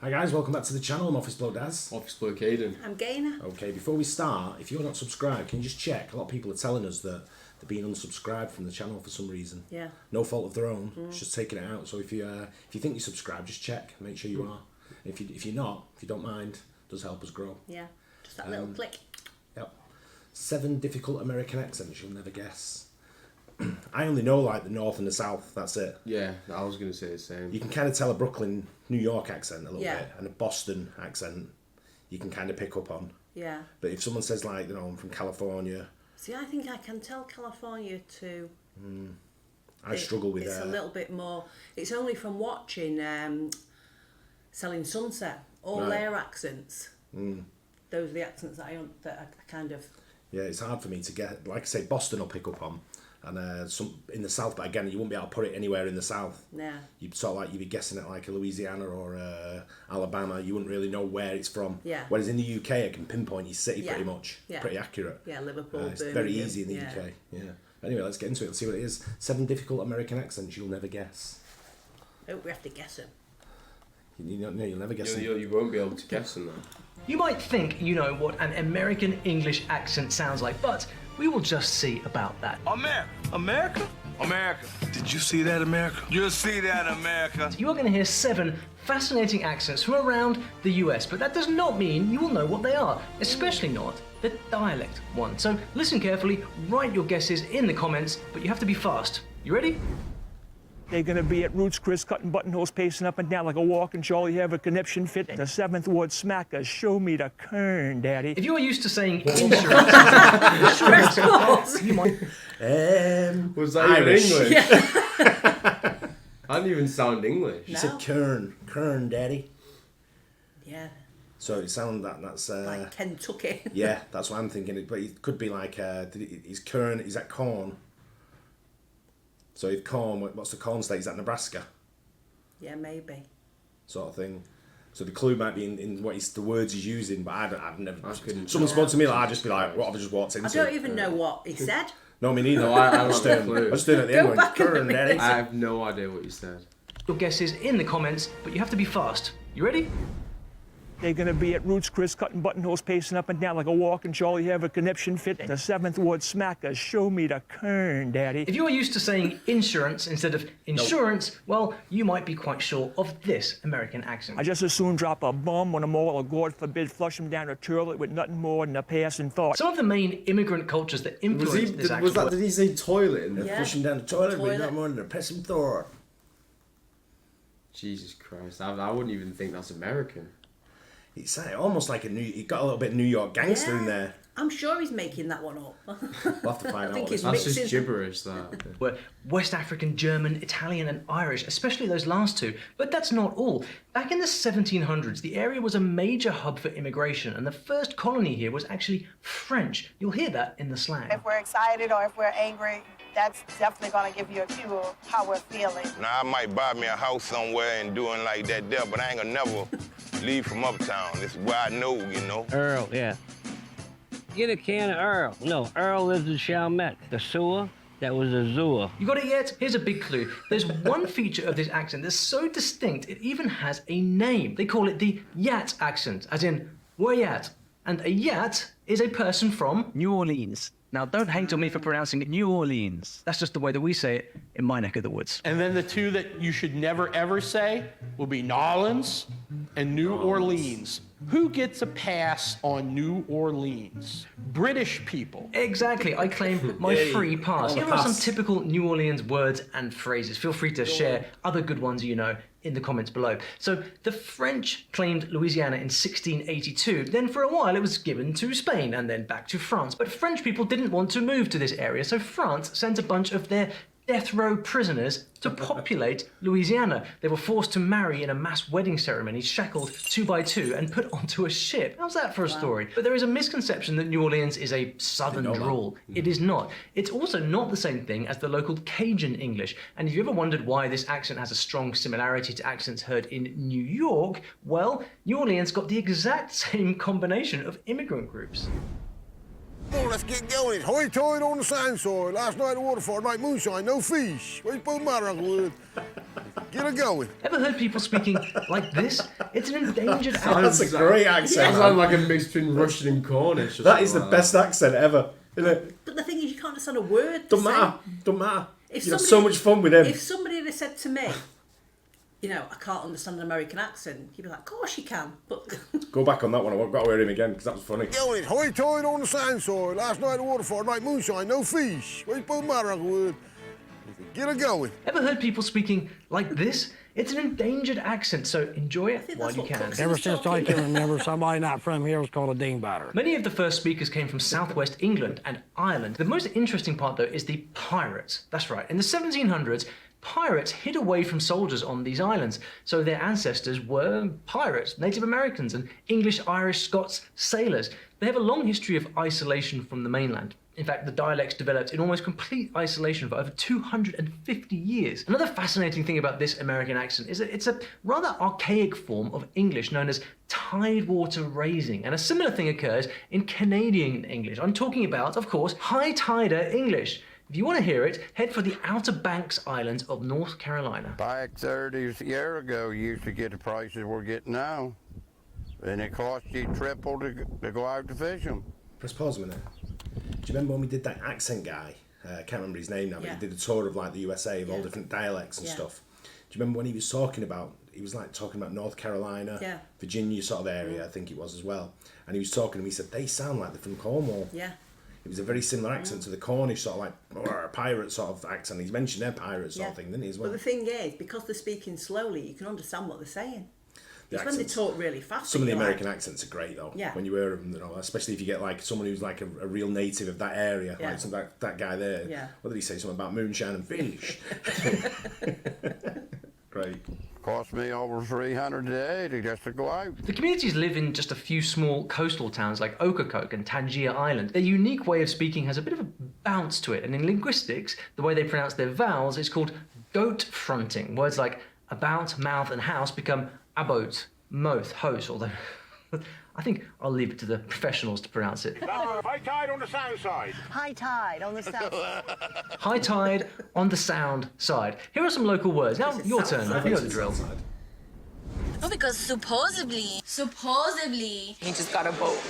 Hi guys, welcome back to the channel. I'm Office Bloke Daz. Office Bloke Aidan. I'm Gaynor. Okay, before we start, if you're not subscribed, can you just check? A lot of people are telling us that they're being unsubscribed from the channel for some reason. Yeah. No fault of their own. It's just taking it out. So if you think you're subscribed, just check. Make sure you are. If you don't mind, it does help us grow. Yeah. Just that little click. Yep. 7 difficult American accents you'll never guess. I only know like the north and the south. That's it. Yeah, I was going to say the same. You can kind of tell a Brooklyn, New York accent a little Yeah. bit, and a Boston accent. You can kind of pick up on. Yeah. But if someone says like, I'm from California. See, I think I can tell California too. I struggle with that. It's a little bit more. It's only from watching Selling Sunset. All Right. their accents. Those are the accents that I kind of. Yeah, it's hard for me to get. Like I say, Boston I'll pick up on, and some in the south. But again, you won't be able to put it anywhere in the south. Yeah. You'd sort of like you'd be guessing it like a Louisiana or Alabama. You wouldn't really know where it's from. Yeah. Whereas in the UK, I can pinpoint your city pretty much. Yeah. Pretty accurate. Yeah, Liverpool. It's Birmingham. very easy in the UK. Yeah. Anyway, let's get into it. Let's see what it is. 7 difficult American accents you'll never guess. Oh, we have to guess them. You'll never guess them. You won't be able to guess them though. You might think you know what an American English accent sounds like, but we will just see about that. America? Did you see that, America? You see that, America? You are going to hear 7 fascinating accents from around the US, but that does not mean you will know what they are, especially not the dialect one. So listen carefully, write your guesses in the comments, but you have to be fast. You ready? They're gonna be at Roots Chris, cutting buttonholes, pacing up and down like a walking Charlie, have a conniption fit. The 7th word smacker, show me the kern, daddy. If you are used to saying insurance, you might. Was that Irish. even English? Yeah. I didn't even sound English. You said Kern, daddy. Yeah. So it sounds that's Like Kentucky. yeah, that's what I'm thinking. But it could be like is Kern? Is that corn? So if corn, what's the corn state? Is that Nebraska? Yeah, maybe. Sort of thing. So the clue might be in what the words he's using, but I've never. couldn't- Someone spoke to me, like I'd just be like, "What have I just walked into?" I don't even know what he said. No, me neither. No, I don't just have a doing, clue. I was doing it at the Go end. Going, back in a Kern, minute. daddy. I have no idea what you said. Your guesses in the comments, but you have to be fast. You ready? They're gonna be at Roots Chris, cutting buttonholes, pacing up and down like a walking Charlie, have a conniption fit. The 7th word smacker, show me the kern, daddy. If you are used to saying insurance instead of insurance, well, you might be quite sure of this American accent. I just as soon drop a bomb on them all, or God forbid, flush them down a toilet with nothing more than a passing thought. Some of the main immigrant cultures that influenced this accent Did he say toilet in there? Yeah. Pushing down the toilet, but Toilet. not more than a pressing thought. Jesus Christ, I wouldn't even think that's American. It's almost like he got a little bit of New York gangster in there. I'm sure he's making that one up. We'll have to find out. think what he's it's That's just Mixing- gibberish, that. were West African, German, Italian, and Irish, especially those last two. But that's not all. Back in the 1700s, the area was a major hub for immigration, and the first colony here was actually French. You'll hear that in the slang. If we're excited or if we're angry, that's definitely going to give you a cue of how we're feeling. Now, I might buy me a house somewhere and doing like that there, but I ain't gonna never leave from uptown. This is where I know, you know. Earl, yeah. Get a can of Earl. No, Earl lives in Chalmette. The sewer, that was a zoo. You got it yet? Here's a big clue. There's one feature of this accent that's so distinct, it even has a name. They call it the Yat accent, as in, where yat? And a Yat is a person from New Orleans. Now, don't hate on me for pronouncing it New Orleans. That's just the way that we say it in my neck of the woods. And then the two that you should never ever say will be Nolans and New Orleans. Who gets a pass on New Orleans? British people. Exactly, I claim my free pass. Here are some typical New Orleans words and phrases. Feel free to share other good ones you know in the comments below. So the French claimed Louisiana in 1682. Then for a while it was given to Spain and then back to France. But French people didn't want to move to this area, so France sent a bunch of their death row prisoners to populate Louisiana. They were forced to marry in a mass wedding ceremony, shackled 2 by 2 and put onto a ship. How's that for a story? But there is a misconception that New Orleans is a southern drawl. It is not. It's also not the same thing as the local Cajun English. And if you ever wondered why this accent has a strong similarity to accents heard in New York, well, New Orleans got the exact same combination of immigrant groups. Come on, let's get going. It's hoy-toy on the sand soil. Last night at the waterfall, night moonshine, no fish. What's the matter, Uncle Wood? Get her going. Ever heard people speaking like this? It's an endangered That's accent. a great accent. That sounds like a mix between Russian and Cornish. That is the best accent ever, isn't it? But the thing is, you can't understand a word. Don't matter. Don't matter. If You have so much fun with him. If somebody had said to me, you know, I can't understand an American accent, you'd be like, of course you can. But Go back on that one. I've got to hear him again because that was funny. Going hoy-toyed on the sand soil. Last night the waterfall, night moonshine, no fish. Wait for the matter, Uncle Wood. Get her going. Ever heard people speaking like this? It's an endangered accent, so enjoy it while you can. Ever since I can remember, somebody not from here was called a dingbatter. Many of the first speakers came from southwest England and Ireland. The most interesting part, though, is the pirates. That's right. In the 1700s, pirates hid away from soldiers on these islands. So their ancestors were pirates, Native Americans, and English, Irish, Scots sailors. They have a long history of isolation from the mainland. In fact, the dialects developed in almost complete isolation for over 250 years. Another fascinating thing about this American accent is that it's a rather archaic form of English known as tidewater raising, and a similar thing occurs in Canadian English. I'm talking about, of course, high tider English. If you want to hear it, head for the Outer Banks Islands of North Carolina. Back 30 years ago, you used to get the prices we're getting now, and it cost you triple to go out to fish them. Press pause a minute. Do you remember when we did that accent guy? I can't remember his name now, but Yeah. he did a tour of like the USA of all different dialects and Yeah. stuff. Do you remember when he was talking about? He was like talking about North Carolina, Virginia sort of area, I think it was as well. And he was talking to me. He said they sound like they're from Cornwall. yeah. It was a very similar accent to the Cornish sort of like pirate sort of accent. He's mentioned their pirate sort of thing, didn't he, as well? But the thing is, because they're speaking slowly, you can understand what they're saying. The It's when they accents. talk really fast. Some of the you're American like, accents are great though. Yeah. When you hear them, you know, especially if you get like someone who's like a real native of that area, Yeah. like that guy there. Yeah. What did he say? Something about moonshine and fish. Great. Cost me over $300 a day just to go out. The communities live in just a few small coastal towns like Ocracoke and Tangier Island. Their unique way of speaking has a bit of a bounce to it, and in linguistics, the way they pronounce their vowels is called goat fronting. Words like about, mouth, and house become about, moth, hose, although I think I'll leave it to the professionals to pronounce it. High tide on the south side. High tide on the south side. High tide on the sound side. Here are some local words. Now, your turn. You know the drill. No, because supposedly, he just got a boat.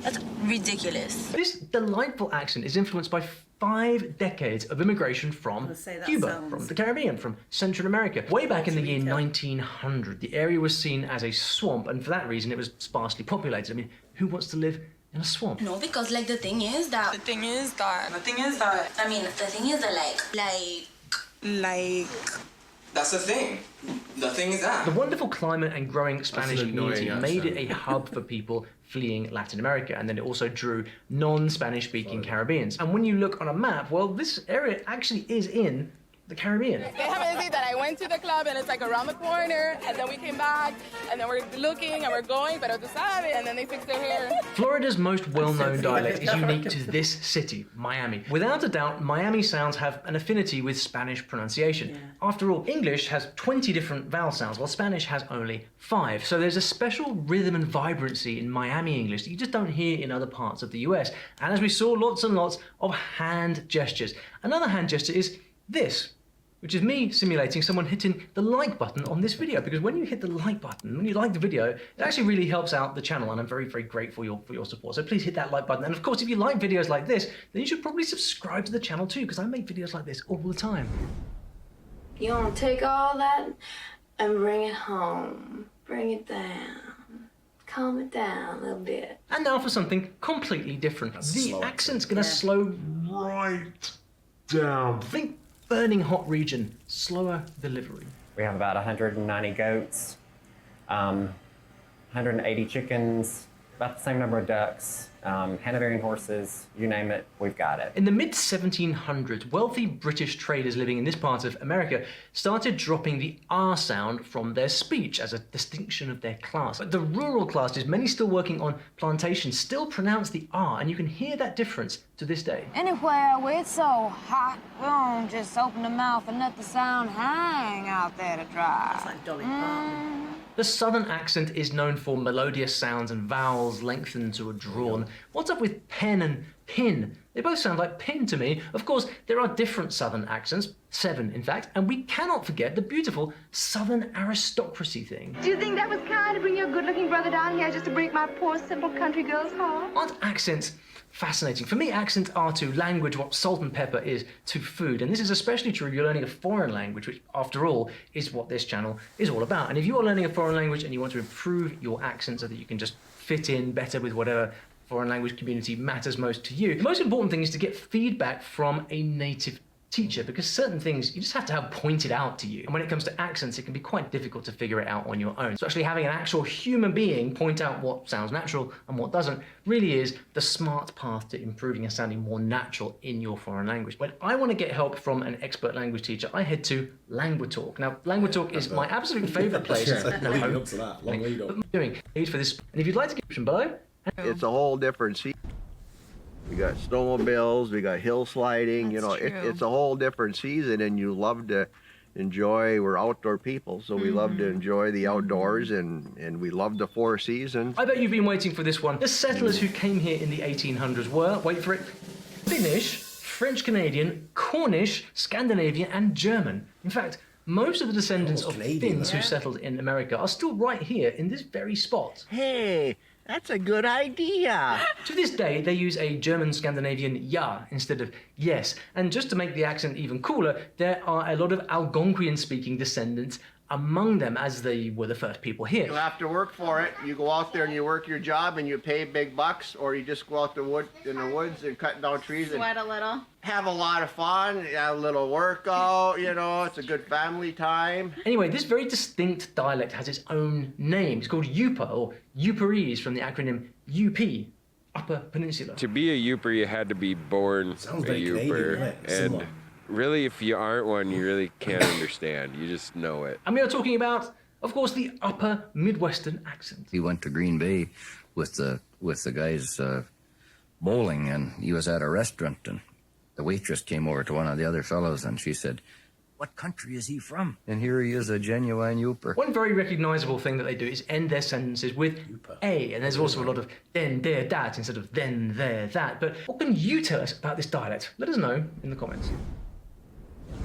That's ridiculous. This delightful accent is influenced by 5 decades of immigration from Cuba, from the Caribbean, from Central America. Way back in the year 1900, the area was seen as a swamp, and for that reason, it was sparsely populated. I mean, who wants to live in a swamp? No, because like the thing is that That's the thing. The thing is that. The wonderful climate and growing Spanish an annoying community made it a accent. hub for people fleeing Latin America, and then it also drew non-Spanish speaking Caribbeans. And when you look on a map, well, this area actually is in the Caribbean. They haven't seen that I went to the club and it's like around the corner, and then we came back, and then we're looking and we're going, pero tú sabes, and then they fix their hair. Florida's most well-known dialect is unique to this city, Miami. Without a doubt, Miami sounds have an affinity with Spanish pronunciation. After all, English has 20 different vowel sounds, while Spanish has only 5. So there's a special rhythm and vibrancy in Miami English that you just don't hear in other parts of the US. And as we saw, lots and lots of hand gestures. Another hand gesture is this, which is me simulating someone hitting the like button on this video, because when you hit the like button, when you like the video, it actually really helps out the channel, and I'm very, very grateful for your support. So please hit that like button. And of course, if you like videos like this, then you should probably subscribe to the channel too, because I make videos like this all the time. You want to take all that and bring it home. Bring it down. Calm it down a little bit. And now for something completely different. The accent's gonna slow right down. Think burning hot region, slower delivery. We have about 190 goats, 180 chickens, about the same number of ducks, Hanoverian horses, you name it, we've got it. In the mid-1700s, wealthy British traders living in this part of America started dropping the R sound from their speech as a distinction of their class. But the rural classes, many still working on plantations, still pronounce the R, and you can hear that difference to this day. Anywhere where it's so hot, we don't just open the mouth and let the sound hang out there to dry. It's like Dolly Parton. The southern accent is known for melodious sounds and vowels lengthened to a drawn. What's up with pen and pin? They both sound like pin to me. Of course, there are different Southern accents, 7 in fact, and we cannot forget the beautiful Southern aristocracy thing. Do you think that was kind to bring your good-looking brother down here just to break my poor, simple country girl's heart? Aren't accents fascinating? For me, accents are to language what salt and pepper is to food, and this is especially true if you're learning a foreign language, which, after all, is what this channel is all about. And if you are learning a foreign language and you want to improve your accent so that you can just fit in better with whatever foreign language community matters most to you, the most important thing is to get feedback from a native teacher, because certain things you just have to have pointed out to you. And when it comes to accents, it can be quite difficult to figure it out on your own. So actually having an actual human being point out what sounds natural and what doesn't really is the smart path to improving and sounding more natural in your foreign language. When I want to get help from an expert language teacher, I head to LanguaTalk. Now, LanguaTalk is my absolute favourite place. Leading up to that, long lead up. Doing aid for this, and if you'd like to get option below. It's a whole different scene. We got snowmobiles, we got hill sliding, you know, it's a whole different season, and you love to enjoy, we're outdoor people, so we love to enjoy the outdoors, and we love the 4 seasons. I bet you've been waiting for this one. The settlers who came here in the 1800s were, wait for it, Finnish, French-Canadian, Cornish, Scandinavian, and German. In fact, most of the descendants of Finns who settled in America are still right here in this very spot. Hey, that's a good idea. To this day, they use a German-Scandinavian ja instead of yes. And just to make the accent even cooler, there are a lot of Algonquian-speaking descendants among them, as they were the first people here. You have to work for it. You go out there and you work your job and you pay big bucks, or you just go out in the woods and cut down trees Sweat and a little. have a lot of fun, have a little workout, you know, it's a good family time. Anyway, this very distinct dialect has its own name. It's called Yupa, or Yuparese, from the acronym UP, Upper Peninsula. To be a Youper, you had to be born a Youper. And really, if you aren't one, you really can't understand. You just know it. And we are talking about, of course, the upper Midwestern accent. He went to Green Bay with the guys bowling, and he was at a restaurant, and the waitress came over to one of the other fellows, and she said, "What country is he from?" And here he is, a genuine Youper. One very recognizable thing that they do is end their sentences with a, and there's also a lot of then, there, that, instead of then, there, that. But what can you tell us about this dialect? Let us know in the comments.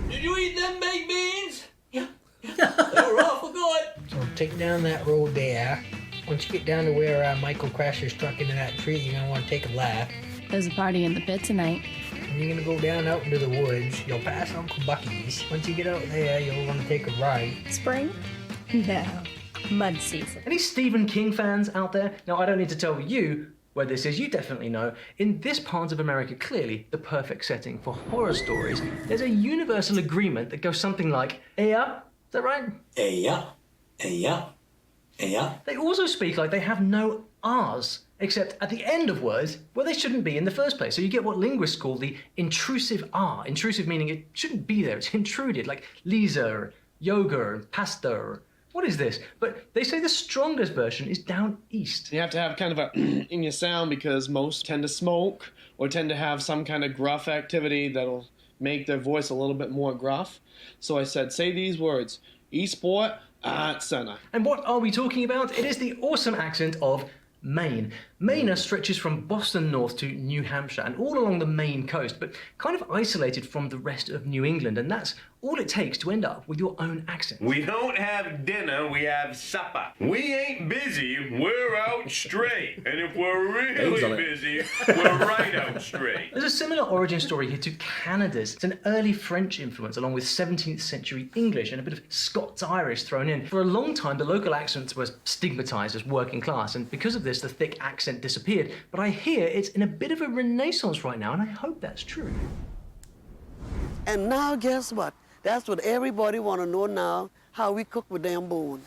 Did you eat them baked beans? Yeah. They were awful good. So take down that road there. Once you get down to where Michael crashed his truck into that tree, you're going to want to take a left. There's a party in the pit tonight. And you're going to go down out into the woods. You'll pass Uncle Bucky's. Once you get out there, you'll want to take a right. Spring? No. Mud season. Any Stephen King fans out there? Now, I don't need to tell you where this is, you definitely know. In this part of America, clearly the perfect setting for horror stories, there's a universal agreement that goes something like, "Eya," is that right? Eya, eya, eya. They also speak like they have no R's, except at the end of words where they shouldn't be in the first place. So you get what linguists call the intrusive R. Intrusive meaning it shouldn't be there, it's intruded, like Lisa, or yoga, or pasta, or what is this? But they say the strongest version is down east. You have to have kind of a in your sound, because most tend to smoke or tend to have some kind of gruff activity that'll make their voice a little bit more gruff. So I said, say these words: Eastport Art Center. And what are we talking about? It is the awesome accent of Maine. Maine stretches from Boston north to New Hampshire and all along the Maine coast, but kind of isolated from the rest of New England, and that's all it takes to end up with your own accent. We don't have dinner, we have supper. We ain't busy, we're out straight. And if we're really busy, we're right out straight. There's a similar origin story here to Canada's. It's an early French influence along with 17th century English and a bit of Scots-Irish thrown in. For a long time, the local accents were stigmatized as working class, and because of this, the thick accent disappeared. But I hear it's in a bit of a renaissance right now, and I hope that's true. And now, guess what? That's what everybody want to know now, how we cook with them bone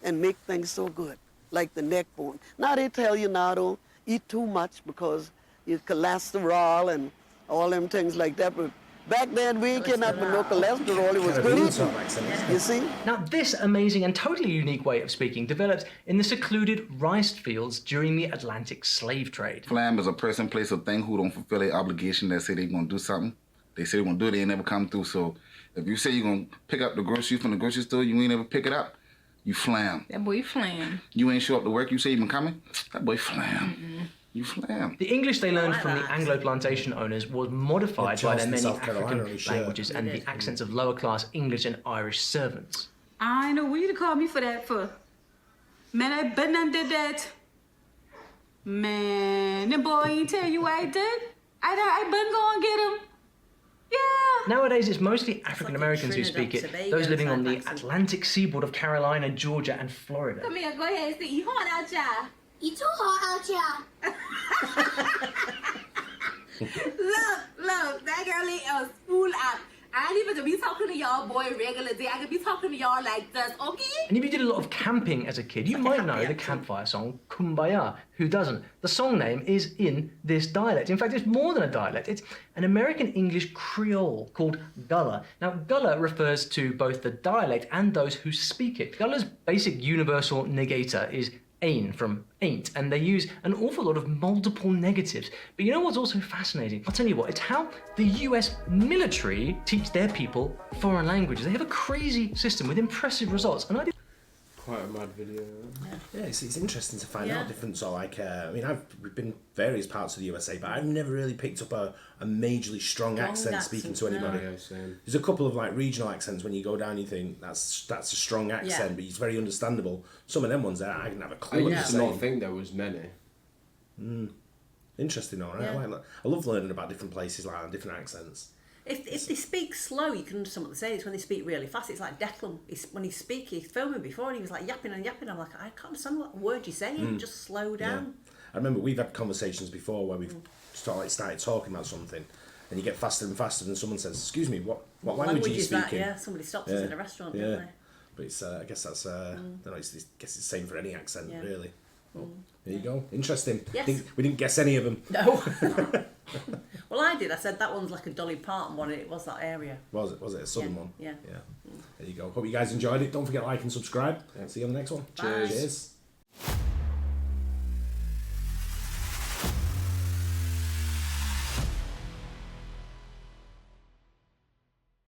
and make things so good, like the neck bone. Now they tell you now don't eat too much because you cholesterol and all them things like that. But back then we ain't getting up with no cholesterol, it was good eating, you see? Now this amazing and totally unique way of speaking developed in the secluded rice fields during the Atlantic slave trade. Flam is a person, place, or thing who don't fulfill their obligation. They say they're going to do something. They say they're going to do it, they ain't never come through. So if you say you're going to pick up the groceries from the grocery store, you ain't never pick it up, you flam. That boy flam. You ain't show up to work, you say you been coming, that boy flam. You slam. The English they learned from the Anglo plantation owners was modified by their many African languages and the accents of lower-class English and Irish servants. I know what you to call me for that for. Man, I been done did that. Man, the boy ain't tell you I did. I been going get him. Yeah. Nowadays, it's mostly African Americans who speak it, those living on the Atlantic seaboard of Carolina, Georgia, and Florida. Come here, go ahead and say, you hard out y'all. You too hot out Look, that girl is spool up. I ain't even to be talking to y'all boy regular day. I could be talking to y'all like this, okay? And if you did a lot of camping as a kid, you might know the campfire song Kumbaya. Who doesn't? The song name is in this dialect. In fact, it's more than a dialect. It's an American English Creole called Gullah. Now, Gullah refers to both the dialect and those who speak it. Gullah's basic universal negator is ain from ain't, and they use an awful lot of multiple negatives. But you know what's also fascinating? I'll tell you what, it's how the US military teach their people foreign languages. They have a crazy system with impressive results, and I did quite a mad video. Yeah, it's interesting to find out different sort of like, I mean, we've been various parts of the USA, but I've never really picked up a majorly strong accent speaking to anybody. No. There's a couple of like regional accents when you go down, you think that's a strong accent, but it's very understandable. Some of them ones there, I didn't have a clue. I used to not think there was many. Interesting, all right. I love learning about different places like that and different accents. If they speak slow, you can understand what they're saying. It's when they speak really fast. It's like Declan. When he's speaking, he's filming before, and he was like yapping and yapping. I'm like, I can't understand what word you're saying. Just slow down. Yeah. I remember we've had conversations before where we've started talking about something, and you get faster and faster, and someone says, "Excuse me, what language are you speaking?" That, yeah, somebody stops us in a restaurant, don't they? But it's I guess that's I don't know. I guess it's the same for any accent, really. Well, there you go. Interesting. Yes. We didn't guess any of them. No. Well, I did. I said that one's like a Dolly Parton one, and it was that area. Was it a southern one? Yeah. There you go. Hope you guys enjoyed it. Don't forget to like and subscribe. See you on the next one. Bye. Cheers.